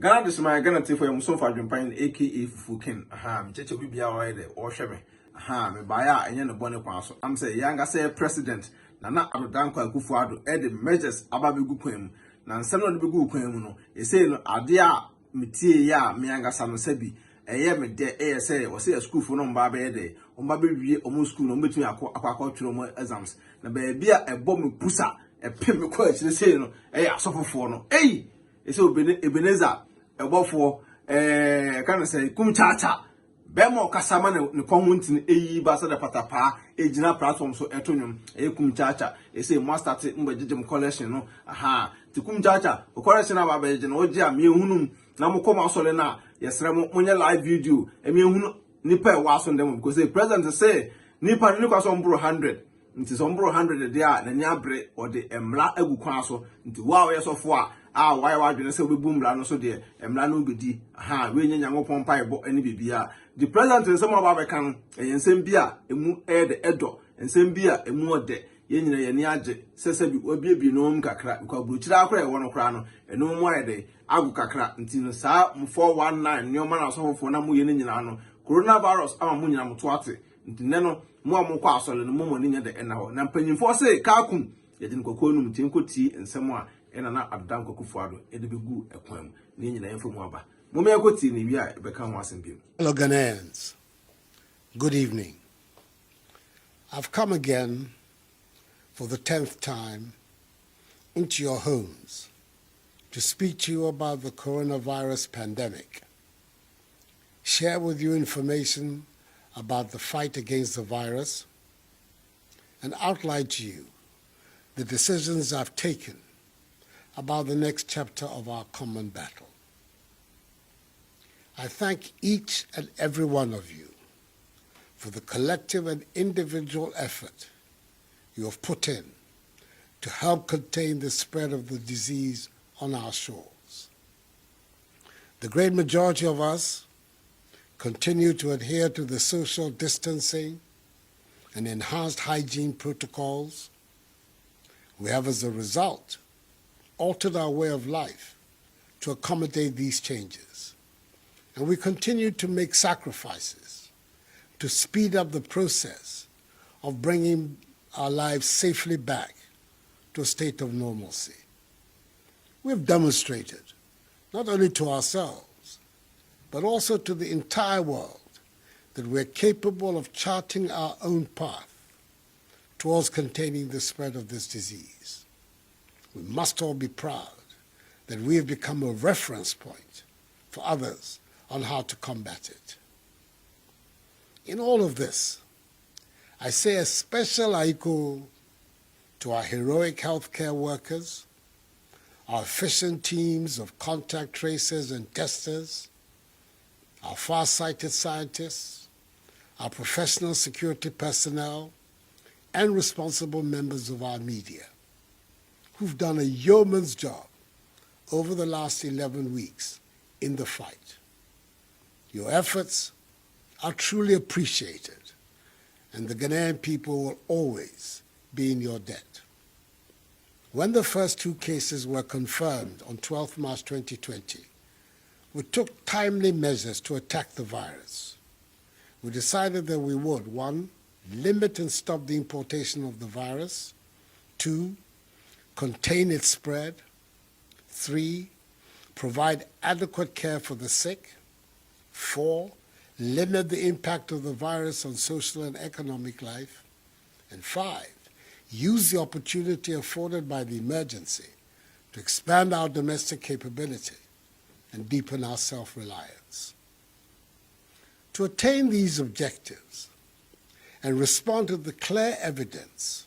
Ghana this my Ghana for him so far jumping aka Fufuken. Cheche we be already or sheme. Me baya and yen bonnet passo. I'm say younger say president. Nana Addo Kufuado the measures ababigu kwem. Na some of the bigu kwem no. E say no adia metie ya me younger son sebi. Me de say or say a school for no mba de. Umbabe omu school no between akwa exams. Na baby a bomb pusa a pim question say no. Suffer for no. It's Ebenezer, a buffer, can say, Kumchacha, Bemo Casamana, the community, Basa de Patapa, a Gina platform, so Etonium, a Kumchacha, a say, master Jim collection, no, to Kumchacha, a collection of Abajan, Oja, me unum, Namukoma Solena, yes, Ramonia live video, and me Nipper was on them because the president say, Nipper Lucas on 100. Nti sombro 100 de a na nyabre or the emla egu kwan so nti wa we so fo a why dwene se we bumbla no so de emla no bedi we nya nyankopon pai bo ani bibia the president nsem oba be kan ensem bia emu de edo ensem bia emu ode ye nyina ye ni age sese bi obiebie no kakra kwa buchira akra e wono kra no eno mu ayede agu kakra nti no saa 419 nyoma na so fo na mu ye ni nyina no coronavirus ama mu nyina muto ate nti neno mo amukwa asole no mo ni nya de ena ho na mpanyimfo se kakum ye de nkoko num tin koti nsem a ena na Addo Kufuado e de begu ekwam ni nyina yefo mu aba mo me akoti ni wi a be kan ho asem bi. Hello Ghanaians, good evening. I've come again for the 10th time into your homes to speak to you about the coronavirus pandemic, share with you information about the fight against the virus, and outline to you the decisions I've taken about the next chapter of our common battle. I thank each and every one of you for the collective and individual effort you have put in to help contain the spread of the disease on our shores. The great majority of us continue to adhere to the social distancing and enhanced hygiene protocols. We have, as a result, altered our way of life to accommodate these changes. And we continue to make sacrifices to speed up the process of bringing our lives safely back to a state of normalcy. We've demonstrated, not only to ourselves, but also to the entire world, that we're capable of charting our own path towards containing the spread of this disease. We must all be proud that we have become a reference point for others on how to combat it. In all of this, I say a special aiko to our heroic healthcare workers, our efficient teams of contact tracers and testers, our far-sighted scientists, our professional security personnel, and responsible members of our media, who've done a yeoman's job over the last 11 weeks in the fight. Your efforts are truly appreciated, and the Ghanaian people will always be in your debt. When the first 2 cases were confirmed on 12 March 2020, we took timely measures to attack the virus. We decided that we would, 1, limit and stop the importation of the virus, 2, contain its spread, 3, provide adequate care for the sick, 4, limit the impact of the virus on social and economic life, and 5, use the opportunity afforded by the emergency to expand our domestic capability and deepen our self-reliance. To attain these objectives and respond to the clear evidence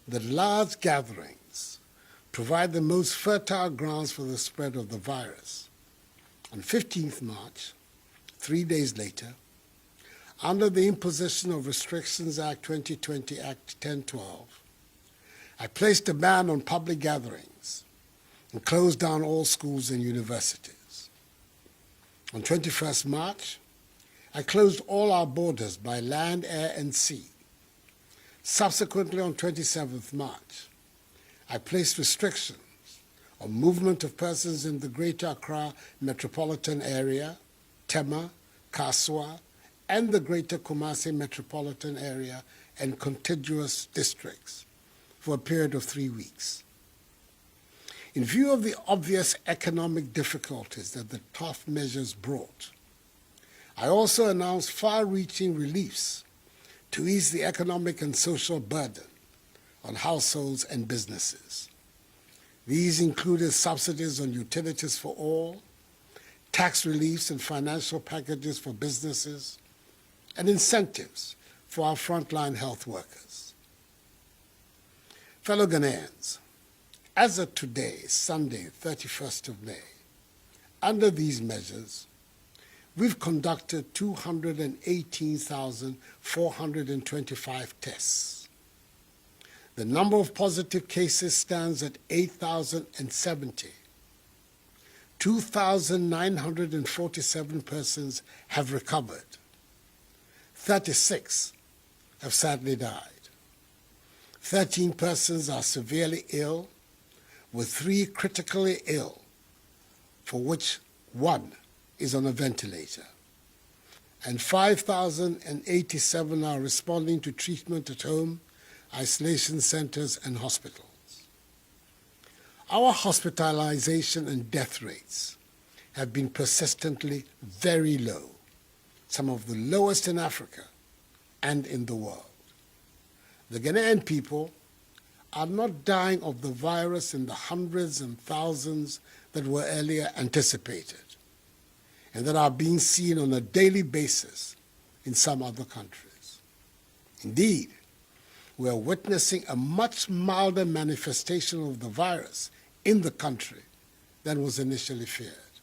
that large gatherings provide the most fertile grounds for the spread of the virus, on 15th March, 3 days later, under the Imposition of Restrictions Act 2020 Act 1012, I placed a ban on public gatherings and closed down all schools and universities. On 21st March, I closed all our borders by land, air, and sea. Subsequently, on 27th March, I placed restrictions on movement of persons in the Greater Accra Metropolitan Area, Tema, Kaswa, and the Greater Kumasi Metropolitan Area and contiguous districts for a period of 3 weeks. In view of the obvious economic difficulties that the tough measures brought, I also announced far-reaching reliefs to ease the economic and social burden on households and businesses. These included subsidies on utilities for all, tax reliefs and financial packages for businesses, and incentives for our frontline health workers. Fellow Ghanaians, as of today, Sunday, 31st of May, under these measures, we've conducted 218,425 tests. The number of positive cases stands at 8,070. 2,947 persons have recovered. 36 have sadly died. 13 persons are severely ill, with 3 critically ill, for which 1 is on a ventilator. And 5,087 are responding to treatment at home, isolation centers, and hospitals. Our hospitalization and death rates have been persistently very low, some of the lowest in Africa and in the world. The Ghanaian people are not dying of the virus in the hundreds and thousands that were earlier anticipated and that are being seen on a daily basis in some other countries. Indeed, we are witnessing a much milder manifestation of the virus in the country than was initially feared.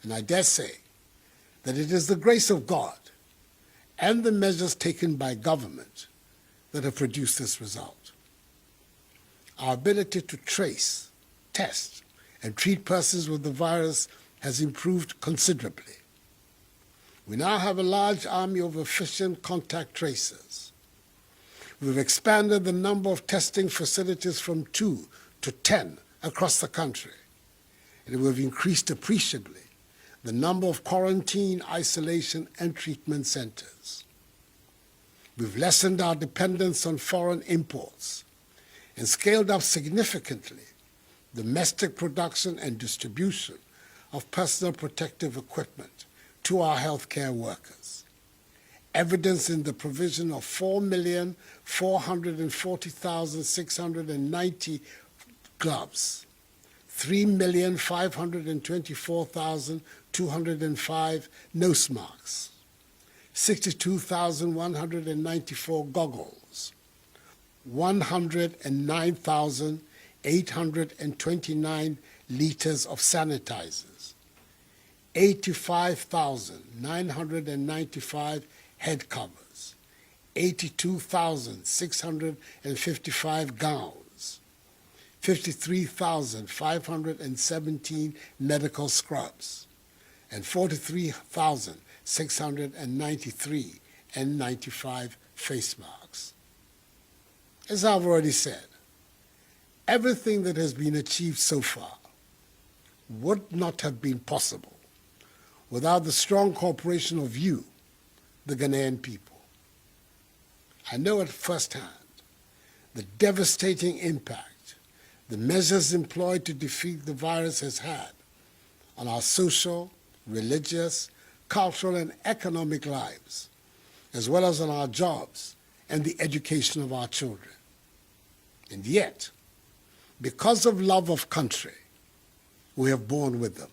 And I dare say that it is the grace of God and the measures taken by government that have produced this result. Our ability to trace, test, and treat persons with the virus has improved considerably. We now have a large army of efficient contact tracers. We've expanded the number of testing facilities from 2 to 10 across the country, and we've increased appreciably the number of quarantine, isolation, and treatment centers. We've lessened our dependence on foreign imports and scaled up significantly domestic production and distribution of personal protective equipment to our healthcare workers, evidence in the provision of 4,440,690 gloves, 3,524,205 nose masks, 62,194 goggles, 109,829 liters of sanitizers, 85,995 head covers, 82,655 gowns, 53,517 medical scrubs, and 43,693 N95 face masks. As I've already said, everything that has been achieved so far would not have been possible without the strong cooperation of you, the Ghanaian people. I know at first hand the devastating impact the measures employed to defeat the virus has had on our social, religious, cultural, and economic lives, as well as on our jobs and the education of our children. And yet, because of love of country, we have borne with them.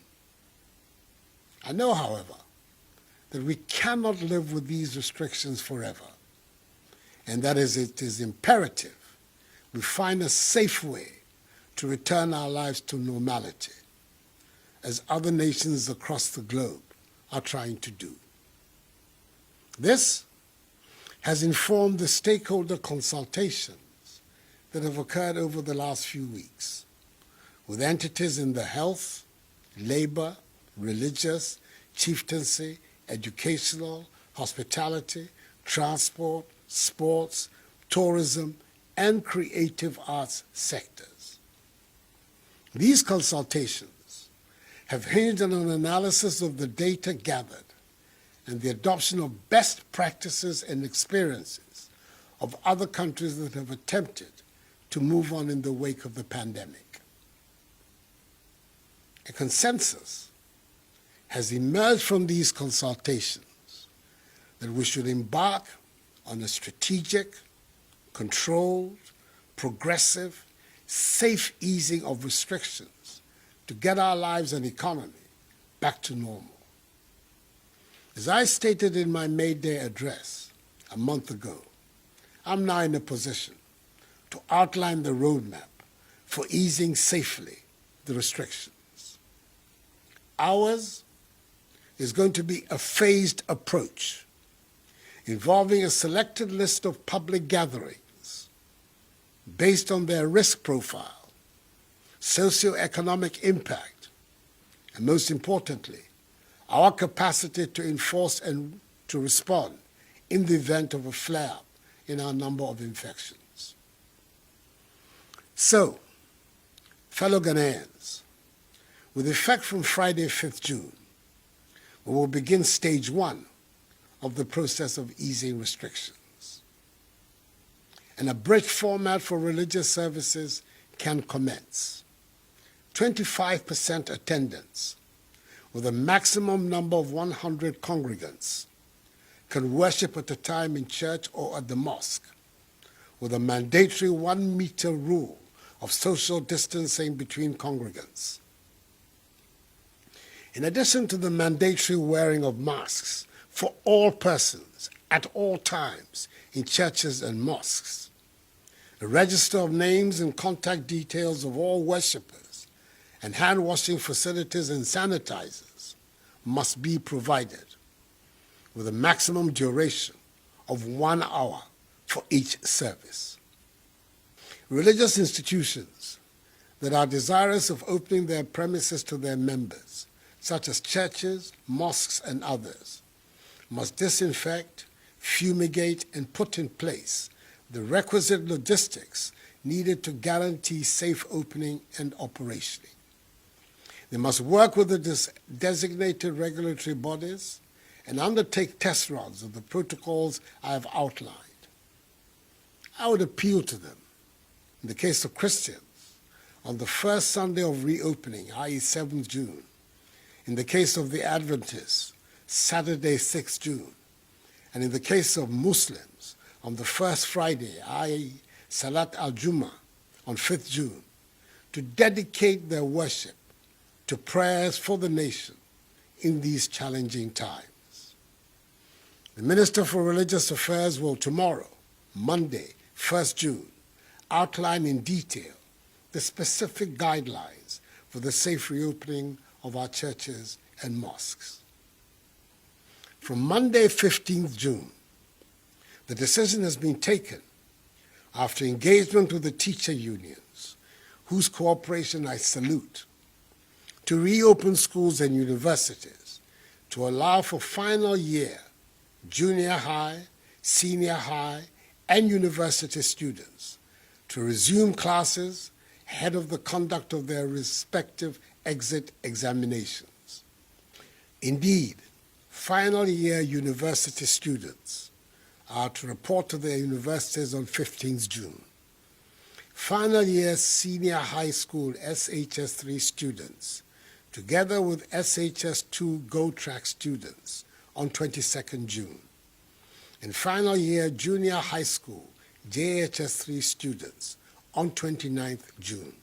I know, however, that we cannot live with these restrictions forever, and that is, it is imperative we find a safe way to return our lives to normality, as other nations across the globe are trying to do. This has informed the stakeholder consultations that have occurred over the last few weeks with entities in the health, labor, religious, chieftaincy, educational, hospitality, transport, sports, tourism, and creative arts sectors. These consultations have hinged on an analysis of the data gathered and the adoption of best practices and experiences of other countries that have attempted to move on in the wake of the pandemic. A consensus has emerged from these consultations that we should embark on a strategic, controlled, progressive, safe easing of restrictions to get our lives and economy back to normal. As I stated in my May Day address a month ago, I'm now in a position to outline the roadmap for easing safely the restrictions. Ours is going to be a phased approach involving a selected list of public gatherings based on their risk profile, socioeconomic impact, and most importantly, our capacity to enforce and to respond in the event of a flare-up in our number of infections. So, fellow Ghanaians, with effect from Friday, 5th June, we will begin stage 1 of the process of easing restrictions. An abridged format for religious services can commence. 25% attendance with a maximum number of 100 congregants can worship at a time in church or at the mosque, with a mandatory 1 meter rule of social distancing between congregants. In addition to the mandatory wearing of masks for all persons at all times in churches and mosques, a register of names and contact details of all worshippers and hand-washing facilities and sanitizers must be provided, with a maximum duration of 1 hour for each service. Religious institutions that are desirous of opening their premises to their members, such as churches, mosques, and others, must disinfect, fumigate, and put in place the requisite logistics needed to guarantee safe opening and operationing. They must work with the designated regulatory bodies and undertake test runs of the protocols I have outlined. I would appeal to them, in the case of Christians, on the first Sunday of reopening, i.e. 7th June, in the case of the Adventists, Saturday, 6th June, and in the case of Muslims, on the first Friday, i.e. Salat al-Jum'ah, on 5th June, to dedicate their worship to prayers for the nation in these challenging times. The Minister for Religious Affairs will tomorrow, Monday, 1st June, outline in detail the specific guidelines for the safe reopening of our churches and mosques. From Monday, 15th June, the decision has been taken after engagement with the teacher unions, whose cooperation I salute, to reopen schools and universities to allow for final year, junior high, senior high, and university students to resume classes ahead of the conduct of their respective exit examinations. Indeed, final year university students are to report to their universities on 15th June. Final year senior high school SHS3 students, together with SHS2 Go Track students, on 22nd June. And final year junior high school JHS3 students on 29th June.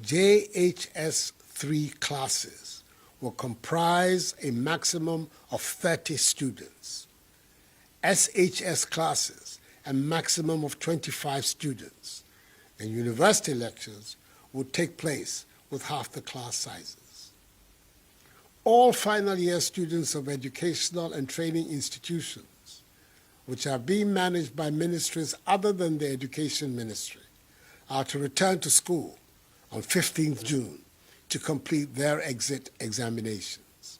JHS3 classes will comprise a maximum of 30 students. SHS classes a maximum of 25 students, and university lectures will take place with half the class sizes. All final year students of educational and training institutions, which are being managed by ministries other than the Education Ministry, are to return to school on 15th June to complete their exit examinations.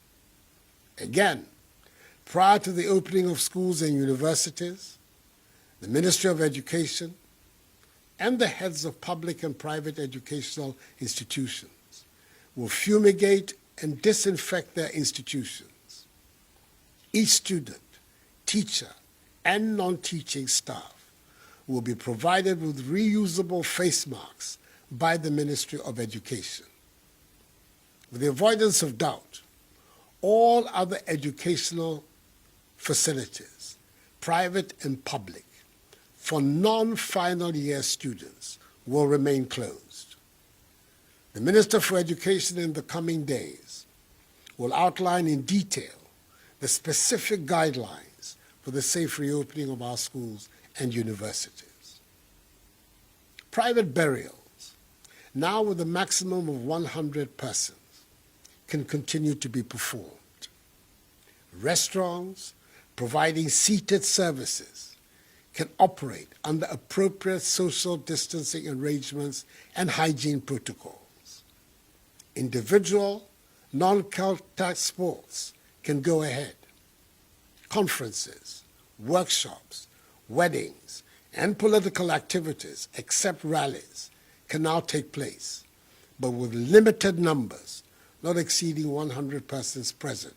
Again, prior to the opening of schools and universities, the Ministry of Education, and the heads of public and private educational institutions will fumigate and disinfect their institutions. Each student, teacher, and non-teaching staff will be provided with reusable face masks by the Ministry of Education. With the avoidance of doubt, all other educational facilities, private and public, for non-final year students will remain closed. The Minister for Education in the coming days will outline in detail the specific guidelines for the safe reopening of our schools and universities. Private burials, now with a maximum of 100 persons, can continue to be performed. Restaurants providing seated services can operate under appropriate social distancing arrangements and hygiene protocols. Individual, non-contact sports can go ahead. Conferences, workshops, weddings, and political activities, except rallies, can now take place, but with limited numbers, not exceeding 100 persons present,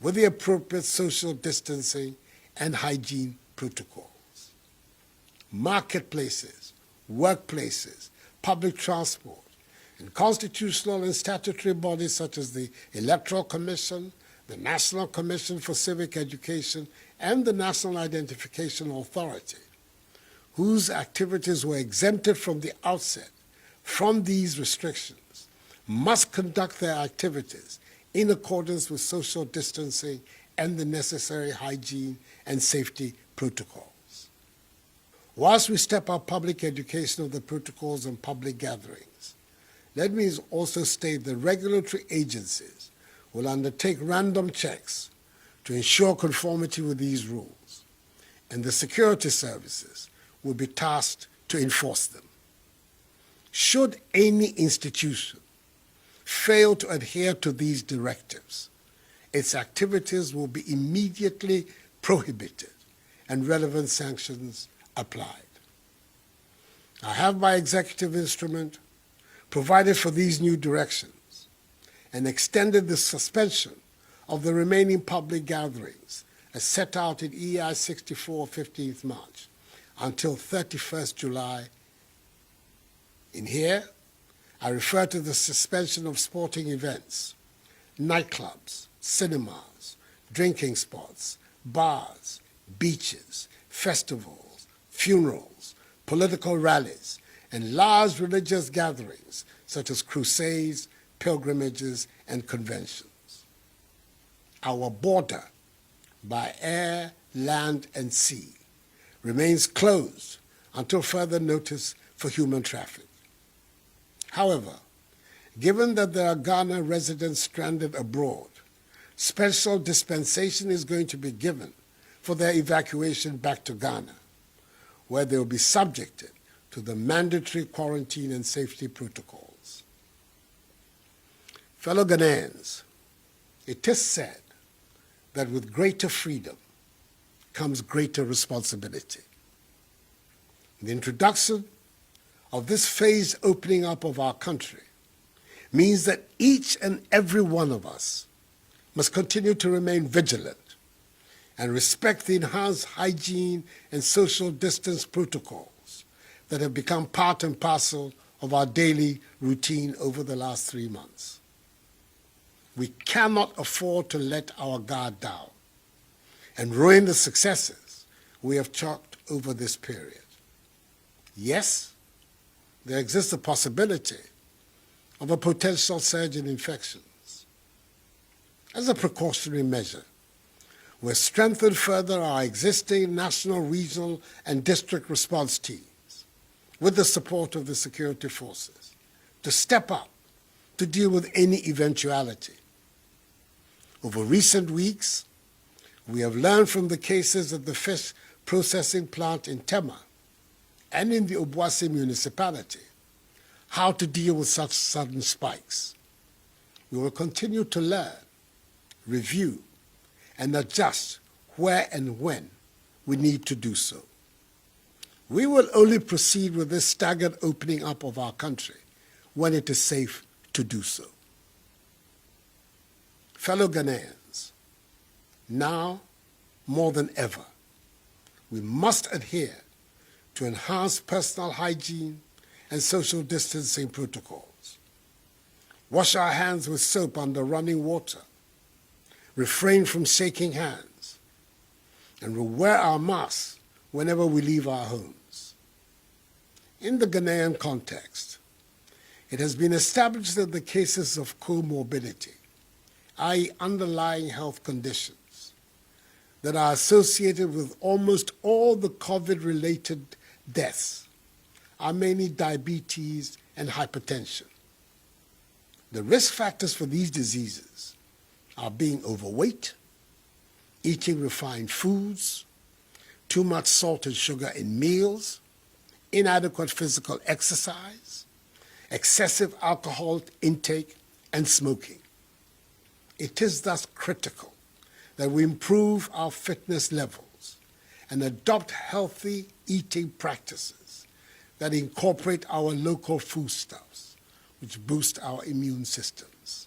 with the appropriate social distancing and hygiene protocols. Marketplaces, workplaces, public transport, and constitutional and statutory bodies such as the Electoral Commission, the National Commission for Civic Education, and the National Identification Authority, whose activities were exempted from the outset from these restrictions, must conduct their activities in accordance with social distancing and the necessary hygiene and safety protocols. Whilst we step up public education of the protocols and public gatherings, let me also state the regulatory agencies will undertake random checks to ensure conformity with these rules, and the security services will be tasked to enforce them. Should any institution fail to adhere to these directives, its activities will be immediately prohibited and relevant sanctions applied. I have by executive instrument provided for these new directions and extended the suspension of the remaining public gatherings as set out in EI 64 15th March until 31st July. In here, I refer to the suspension of sporting events, nightclubs, cinemas, drinking spots, bars, beaches, festivals, funerals, political rallies, and large religious gatherings such as crusades, pilgrimages, and conventions. Our border by air, land, and sea remains closed until further notice for human traffic. However, given that there are Ghana residents stranded abroad, special dispensation is going to be given for their evacuation back to Ghana, where they will be subjected to the mandatory quarantine and safety protocols. Fellow Ghanaians, it is said that with greater freedom comes greater responsibility. The introduction of this phased opening up of our country means that each and every one of us must continue to remain vigilant and respect the enhanced hygiene and social distance protocols that have become part and parcel of our daily routine over the last 3 months. We cannot afford to let our guard down and ruin the successes we have chalked over this period. Yes, there exists a possibility of a potential surge in infections. As a precautionary measure, we've strengthened further our existing national, regional, and district response teams with the support of the security forces to step up to deal with any eventuality. Over recent weeks, we have learned from the cases at the fish processing plant in Tema and in the Obuasi municipality how to deal with such sudden spikes. We will continue to learn, review, and adjust where and when we need to do so. We will only proceed with this staggered opening up of our country when it is safe to do so. Fellow Ghanaians, now more than ever, we must adhere to enhanced personal hygiene and social distancing protocols. Wash our hands with soap under running water, refrain from shaking hands, and we'll wear our masks whenever we leave our homes. In the Ghanaian context, it has been established that the cases of comorbidity, i.e. underlying health conditions, that are associated with almost all the COVID-related deaths are mainly diabetes and hypertension. The risk factors for these diseases are being overweight, eating refined foods, too much salt and sugar in meals, inadequate physical exercise, excessive alcohol intake, and smoking. It is thus critical that we improve our fitness levels and adopt healthy eating practices that incorporate our local foodstuffs, which boost our immune systems.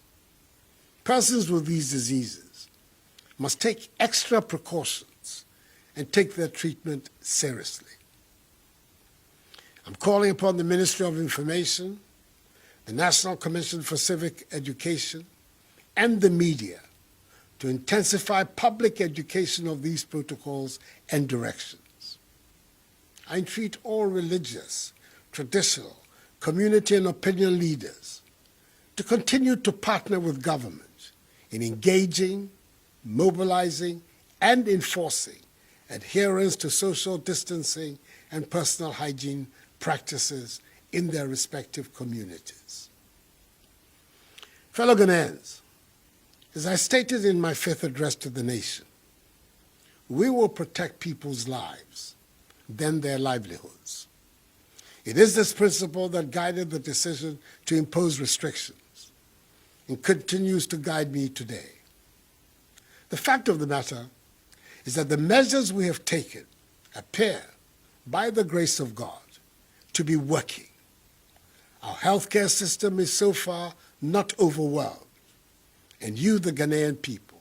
Persons with these diseases must take extra precautions and take their treatment seriously. I'm calling upon the Ministry of Information, the National Commission for Civic Education, and the media to intensify public education of these protocols and directions. I entreat all religious, traditional, community and opinion leaders to continue to partner with government in engaging, mobilizing, and enforcing adherence to social distancing and personal hygiene practices in their respective communities. Fellow Ghanaians, as I stated in my fifth address to the nation, we will protect people's lives, then their livelihoods. It is this principle that guided the decision to impose restrictions and continues to guide me today. The fact of the matter is that the measures we have taken appear, by the grace of God, to be working. Our healthcare system is so far not overwhelmed, and you, the Ghanaian people,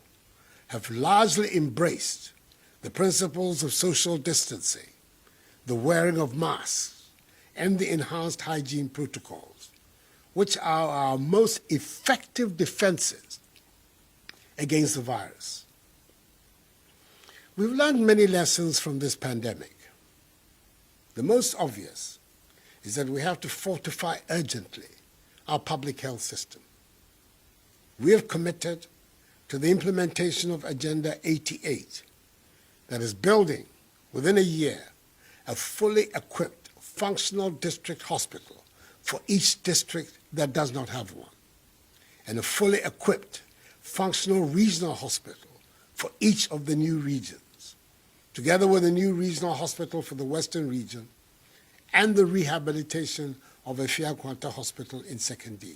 have largely embraced the principles of social distancing, the wearing of masks, and the enhanced hygiene protocols, which are our most effective defenses against the virus. We've learned many lessons from this pandemic. The most obvious is that we have to fortify urgently our public health system. We have committed to the implementation of Agenda 88 that is building, within a year, a fully equipped, functional district hospital for each district that does not have one, and a fully equipped, functional regional hospital for each of the new regions, together with a new regional hospital for the Western region and the rehabilitation of a Fiakwanta hospital in 2nd D.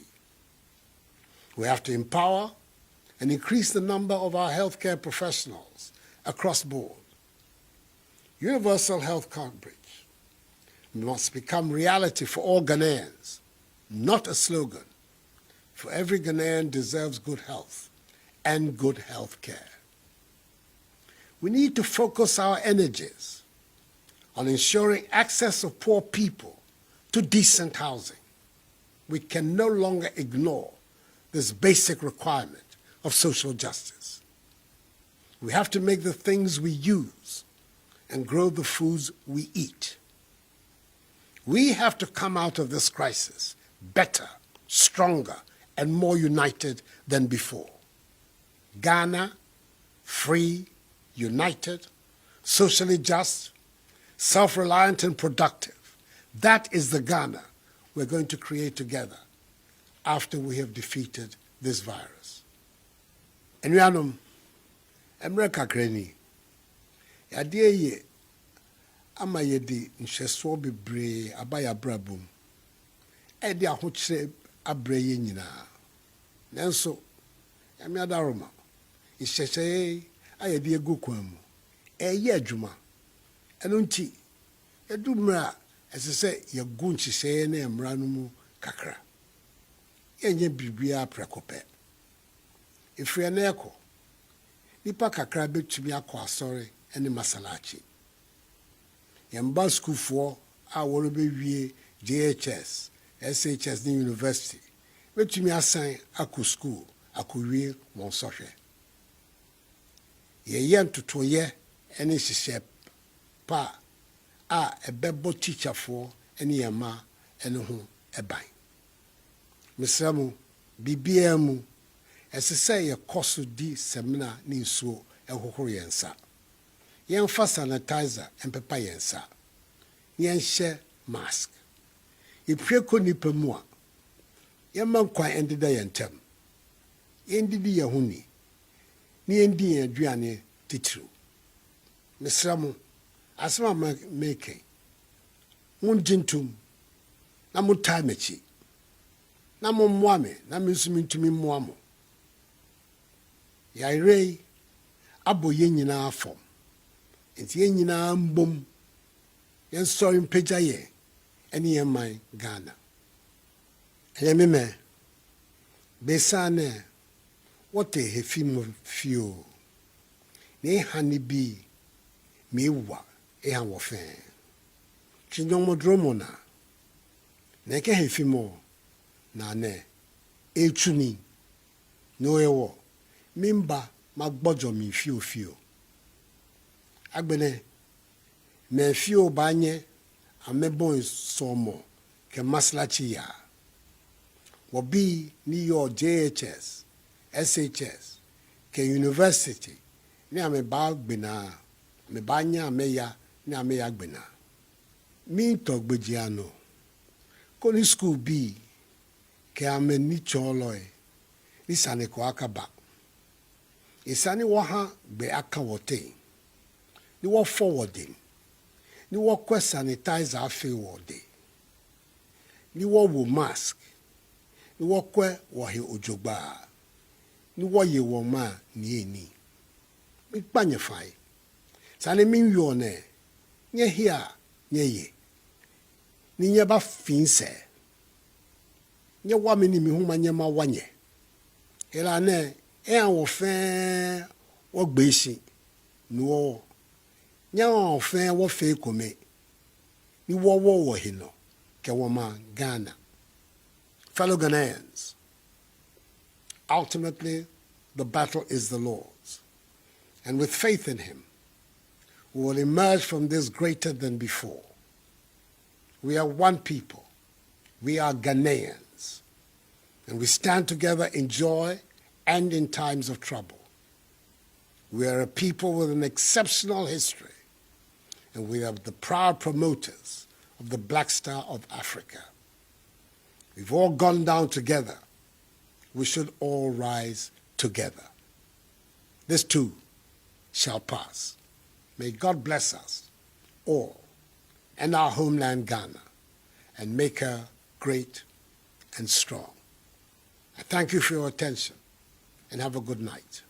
We have to empower and increase the number of our healthcare professionals across board. Universal health coverage must become reality for all Ghanaians, not a slogan. For every Ghanaian deserves good health and good health care. We need to focus our energies on ensuring access of poor people to decent housing. We can no longer ignore this basic requirement of social justice. We have to make the things we use and grow the foods we eat. We have to come out of this crisis better, stronger, and more united than before. Ghana, free, united, socially just, self-reliant and productive. That is the Ghana we're going to create together after we have defeated this virus. Enuanom, emre kakrani, yadeɛ ye ama yɛde nhwɛsoɔ bebree aba yɛ abrabom, ɛde ahokyerɛ abrɛ yɛ nyinaa. Nanso, yame adaroma, nhyehyɛeɛ a yɛde egu kwan mu, ɛyɛ adwuma. Ɛno nti, Edumra, as I say, your gunchi say, and Ranumu kakra. Yenye bibia precope. If we are neko, nipa kakra bet to me akwa sorry, and the masalachi. Yamba school for our be JHS, SHS, the university. Bet to me assign aku school, aku real one soche. Ye yan to toye, and it's shep pa. A bebo teacher for any yama and who a bang. Misramu, BBM, as I say, a cost di seminar ni so a horiensa. Yan fast sanitizer and papayensa. Yan share mask. If preko ni pemua. Yan man kwa ended the yentem. Yendi di yahuni. Ni endi adriane titru. Misramu. Asma making. Mun jintum. Na mun tamechi. Na mun mwame. Na misumitumi mwamo. Yairei. Abo yenyina afom. Enti yenyina mbom. Yen story mpeja ye. Eni yemai Ghana. Yemime. Besane. Wote hefimo fio. Ne hanibi. Miwa. Eha wofen. Chinyomo dromona. Neke hefimo. Na ne. Echuni. No ewo. Mimba magbojo mi fio. Agbene. Me fio banye. Amebon somo. Ke maslachi ya. Wabi ni yo JHS. SHS. Ke university. Ni ameba gbena. Me banya meya ni ameya gbena. Mi togbejiano. Koni school B. Ke ame ni choloi. Ni sane ko akaba. Isani waha be aka wote. Ni wa forwarding. Ni wa kwe sanitizer afe wode. Ni wa wo mask. Ni wa kwe wahe ojogba. Ni wa ye woma ni eni. Mi panye fai. Sane min yone, nye hia, nye ye. Ni nye ba finse. Nye wame ni mihuma nye ma wanye. Ela ne, an wofen wogbeshi. No. Nye wofen wofe kome. Ni wo hino. Ke wama Ghana. Fellow Ghanaians, ultimately, the battle is the Lord's. And with faith in him, we will emerge from this greater than before. We are one people. We are Ghanaians. And we stand together in joy and in times of trouble. We are a people with an exceptional history. And we are the proud promoters of the Black Star of Africa. We've all gone down together. We should all rise together. This too shall pass. May God bless us all and our homeland Ghana and make her great and strong. I thank you for your attention and have a good night.